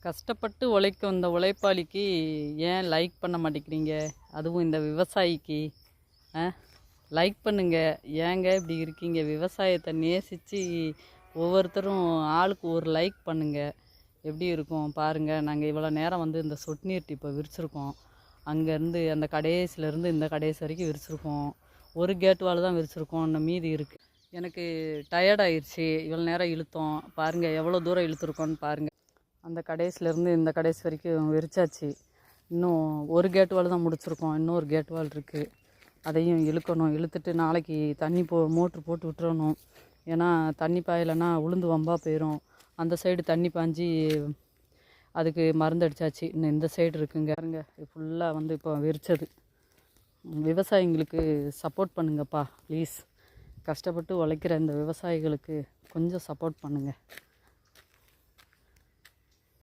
கஷ்டப்பட்டு உழைக்கும் இந்த உழைப்பாளிக்கு ஏன் லைக் பண்ண மாட்டேங்கிறீங்க? அதுவும் இந்த விவசாயிக்கு லைக் பண்ணுங்க. ஏங்க இப்படி இருக்கீங்க? விவசாயத்தை நேசித்து ஒவ்வொருத்தரும் ஆளுக்கு ஒரு லைக் பண்ணுங்க. எப்படி இருக்கும் பாருங்கள். நாங்கள் இவ்வளோ நேரம் வந்து இந்த சொட்டு நீர் இப்போ விரிச்சிருக்கோம். அங்கேருந்து அந்த கடைசிலேருந்து இந்த கடைசி வரைக்கும் விரிச்சிருக்கோம். ஒரு கேட் வால் தான் விரிச்சிருக்கோம், இன்னும் மீதி இருக்குது. எனக்கு டயர்ட் ஆயிடுச்சு. இவ்வளோ நேரம் இழுத்தோம் பாருங்கள், எவ்வளோ தூரம் இழுத்துருக்கோன்னு பாருங்கள். அந்த கடைசிலேருந்து இந்த கடைசி வரைக்கும் விரிச்சாச்சு. இன்னும் ஒரு கேட் வால் தான் முடிச்சிருக்கோம். இன்னொரு கேட் வால் இருக்குது, அதையும் இழுக்கணும். இழுத்துட்டு நாளைக்கு தண்ணி மோட்ரு போட்டு விட்டுறணும். ஏன்னா தண்ணி பாயலைன்னா உளுந்து வம்பாக போயிடும். அந்த சைடு தண்ணி பாய்ஞ்சி அதுக்கு மருந்து அடித்தாச்சு. இன்னும் இந்த சைடு இருக்குங்க பாருங்க. ஃபுல்லாக வந்து இப்போ விரிச்சது. விவசாயிங்களுக்கு சப்போர்ட் பண்ணுங்கப்பா ப்ளீஸ். கஷ்டப்பட்டு உழைக்கிற இந்த விவசாயிகளுக்கு கொஞ்சம் சப்போர்ட் பண்ணுங்கள்.